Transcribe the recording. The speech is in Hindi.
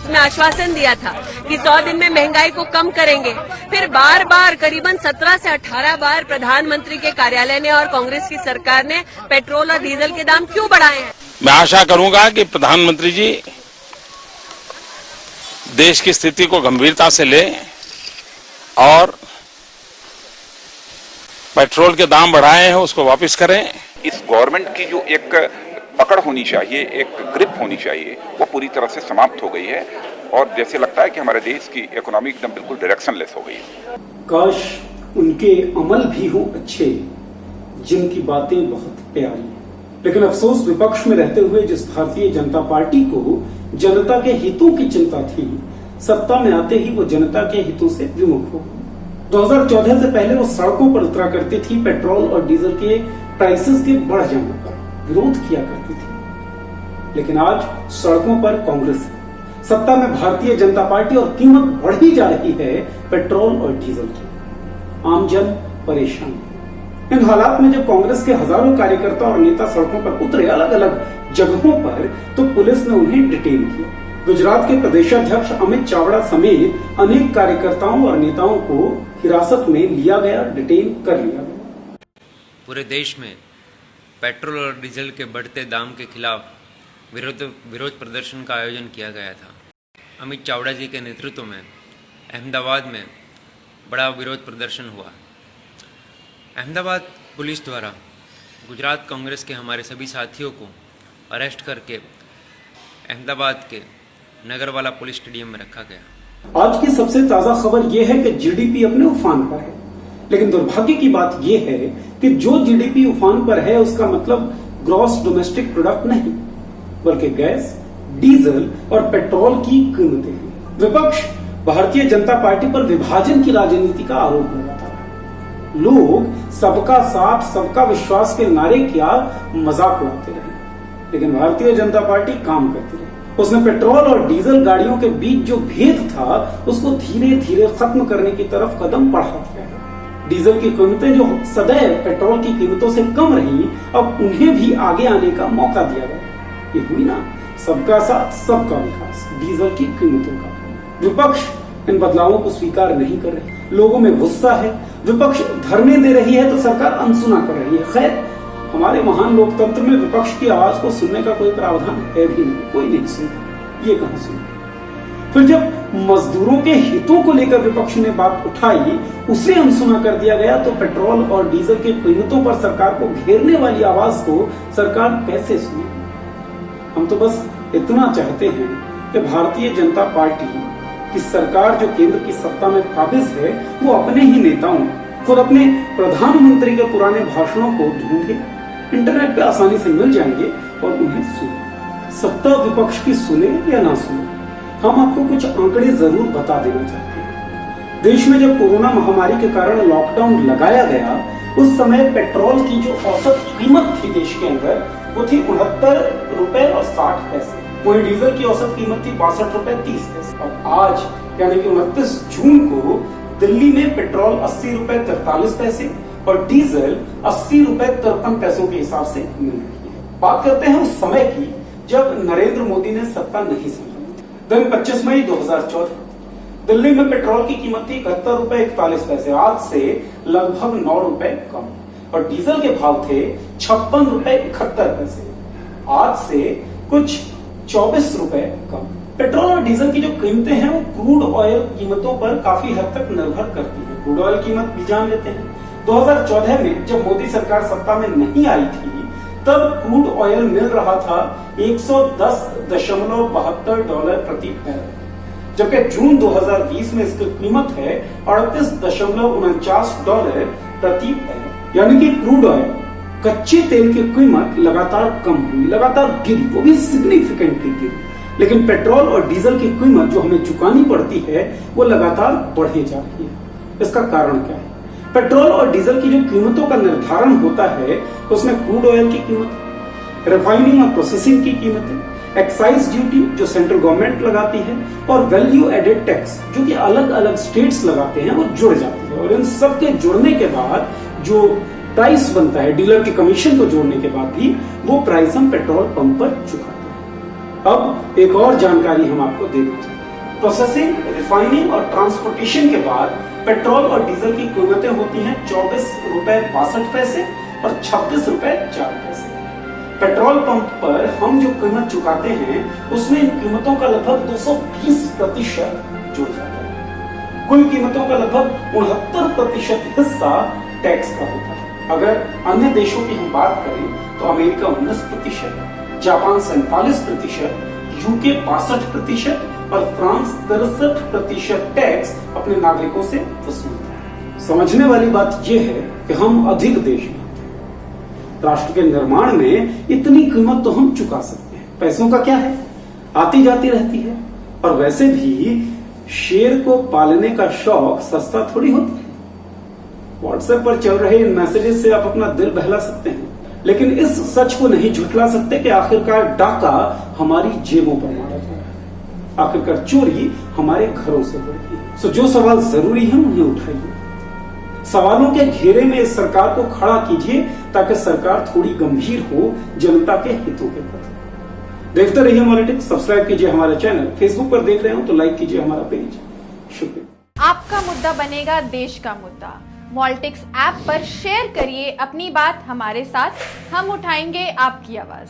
उसमें आश्वासन दिया था कि 100 दिन में महंगाई को कम करेंगे। फिर बार बार करीबन 17 से 18 बार प्रधानमंत्री के कार्यालय ने और कांग्रेस की सरकार ने पेट्रोल और डीजल के दाम क्यों बढ़ाए हैं? मैं आशा करूंगा कि प्रधानमंत्री जी देश की स्थिति को गंभीरता से लें और पेट्रोल के दाम बढ़ाए हैं उसको वापस करें। इस गवर्नमेंट की जो एक पकड़ होनी चाहिए, एक ग्रिप होनी चाहिए, वो पूरी तरह से समाप्त हो गई है और जैसे लगता है कि हमारे देश की इकोनॉमी एकदम बिल्कुल डायरेक्शनलेस हो गई है। काश उनके अमल भी हो अच्छे, जिनकी बातें बहुत प्यारी, लेकिन अफसोस विपक्ष में रहते हुए जिस भारतीय जनता पार्टी को जनता के हितों की चिंता थी, सत्ता में आते ही वो जनता के हितों से विमुख हो। 2014 से पहले वो सड़कों पर उतरा करती थी, पेट्रोल और डीजल के प्राइसेस के बढ़ जाने पर विरोध किया करती थी, लेकिन आज सड़कों पर कांग्रेस है, सत्ता में भारतीय जनता पार्टी और कीमत बढ़ी जा रही है पेट्रोल और डीजल की। आमजन परेशान है। इन हालात में जब कांग्रेस के हजारों कार्यकर्ता और नेता सड़कों पर उतरे अलग अलग जगहों पर, तो पुलिस ने उन्हें डिटेन किया। गुजरात के प्रदेशाध्यक्ष अमित चावड़ा समेत अनेक कार्यकर्ताओं और नेताओं को हिरासत में लिया गया, डिटेन कर लिया गया। पूरे देश में पेट्रोल और डीजल के बढ़ते दाम के खिलाफ विरोध प्रदर्शन का आयोजन किया गया था। अमित चावड़ा जी के नेतृत्व में अहमदाबाद में बड़ा विरोध प्रदर्शन हुआ। अहमदाबाद पुलिस द्वारा गुजरात कांग्रेस के हमारे सभी साथियों को अरेस्ट करके अहमदाबाद के नगरवाला पुलिस स्टेडियम में रखा गया। आज की सबसे ताजा खबर यह है कि जीडीपी अपने उफान पर है, लेकिन दुर्भाग्य की बात यह है कि जो जीडीपी उफान पर है उसका मतलब ग्रॉस डोमेस्टिक प्रोडक्ट नहीं, बल्कि गैस, डीजल और पेट्रोल की कीमतें हैं। विपक्ष भारतीय जनता पार्टी पर विभाजन की राजनीति का आरोप लगाता है। लोग सबका साथ सबका विश्वास के नारे क्या मजाक उड़ाते रहे, लेकिन भारतीय जनता पार्टी काम करती रही। उसने पेट्रोल और डीजल गाड़ियों के बीच जो भेद था उसको धीरे धीरे खत्म करने की तरफ कदम बढ़ा दिया है। डीजल की कीमतें जो सदैव पेट्रोल की कीमतों से कम रही, अब उन्हें भी आगे आने का मौका दिया गया। ये हुई ना सबका साथ सबका विकास डीजल की कीमतों का। विपक्ष इन बदलावों को स्वीकार नहीं कर रही, लोगों में गुस्सा है। विपक्ष धरने दे रही है तो सरकार अनसुना कर रही है। खैर, हमारे महान लोकतंत्र में विपक्ष की आवाज को सुनने का कोई प्रावधान है भी नहीं, कोई नहीं सुनता। ये कहां सुनता? फिर जब मजदूरों के हितों को लेकर विपक्ष ने बात उठाई, उसे अनसुना कर दिया गया, तो पेट्रोल और डीजल की कीमतों पर सरकार को घेरने वाली आवाज को सरकार कैसे सुने? हम तो बस इतना चाहते हैं कि भारतीय जनता पार्टी की सरकार जो केंद्र की सत्ता में काबिज है, वो अपने ही नेताओं, खुद अपने प्रधानमंत्री के पुराने भाषणों को ढूंढे, इंटरनेट पे आसानी से मिल जाएंगे और उन्हें सुने। सत्ता विपक्ष की सुने या ना सुने, हम आपको कुछ आंकड़े जरूर बता देना चाहते हैं। देश में जब कोरोना महामारी के कारण लॉकडाउन लगाया गया, उस समय पेट्रोल की जो औसत कीमत थी देश के अंदर, वो थी 69 रुपए और 60 पैसे। वही डीजल की औसत कीमत थी 62 रुपए 30 पैसे। और आज यानी कि 29 जून को दिल्ली में पेट्रोल 80 रुपए 43 पैसे और डीजल 80 रुपए 53 पैसों के हिसाब से मिल रही है। बात करते हैं उस समय की जब नरेंद्र मोदी ने सत्ता नहीं संभाली। दिन 25 मई 2014, दिल्ली में पेट्रोल की कीमत थी 71 रुपए 41 पैसे, आज से लगभग 9 रुपए कम, और डीजल के भाव थे 56 रुपए 71 पैसे, आज से कुछ 24 रुपए कम। पेट्रोल और डीजल की जो कीमतें हैं वो क्रूड ऑयल कीमतों पर काफी हद तक निर्भर करती है। क्रूड ऑयल कीमत भी जान लेते हैं। 2014 में जब मोदी सरकार सत्ता में नहीं आई थी, तब क्रूड ऑयल मिल रहा था $110.72 प्रति बैरल, जबकि जून 2020 में इसकी कीमत है $38.49 प्रति बैरल। यानी कि क्रूड ऑयल, कच्चे तेल की कीमत लगातार कम हुई, लगातार गिरी, वो भी सिग्निफिकेंटली गिरी। लेकिन पेट्रोल और डीजल की कीमत जो हमें चुकानी पड़ती है वो लगातार बढ़े जा रही है। इसका कारण क्या है? पेट्रोल और डीजल की जो कीमतों का निर्धारण होता है उसमें क्रूड ऑयल की कीमत, रिफाइनिंग और प्रोसेसिंग की कीमतें, एक्साइज ड्यूटी जो सेंट्रल गवर्नमेंट लगाती है, और वैल्यू एडेड टैक्स जो कि अलग अलग स्टेट्स लगाते हैं, वो जुड़ जाती है। और इन सब के जुड़ने के बाद जो प्राइस बनता है, डीलर के कमीशन को जोड़ने के बाद भी वो प्राइस हम पेट्रोल पंप पर चुकाते हैं। अब एक और जानकारी हम आपको देना चाहते हैं। प्रोसेसिंग, रिफाइनिंग और ट्रांसपोर्टेशन के बाद पेट्रोल और डीजल की कीमतें होती हैं 24.62 और 26.04। पेट्रोल पंप पर हम जो कीमत चुकाते हैं उसमें इन कीमतों का लगभग 220% जुड़ जाता है। कुल कीमतों का लगभग 69% हिस्सा टैक्स का होता है। अगर अन्य देशों की हम बात करें तो अमेरिका 19%, जापान 47%, यूके 62% और फ्रांस 63% टैक्स अपने नागरिकों से वसूलता है। समझने वाली बात यह है कि हम अधिक देश में राष्ट्र के निर्माण में इतनी कीमत तो हम चुका सकते हैं। पैसों का क्या है, आती जाती रहती है। और वैसे भी शेर को पालने का शौक सस्ता थोड़ी होता है। व्हाट्सएप पर चल रहे इन मैसेजेस से आप अपना दिल बहला सकते हैं, लेकिन इस सच को नहीं झुठला सकते कि आखिरकार डाका हमारी जेबों पर मारा जा रहा है, आखिरकार चोरी हमारे घरों से हो रही है। सो जो सवाल जरूरी है उन्हें उठाइए, सवालों के घेरे में इस सरकार को खड़ा कीजिए ताकि सरकार थोड़ी गंभीर हो जनता के हितों के प्रति। देखते रहिए मॉलिटिक्स, सब्सक्राइब कीजिए हमारा चैनल, फेसबुक पर देख रहे हो तो लाइक कीजिए हमारा पेज। शुक्रिया। आपका मुद्दा बनेगा देश का मुद्दा। मॉलिटिक्स ऐप पर शेयर करिए अपनी बात हमारे साथ, हम उठाएंगे आपकी आवाज।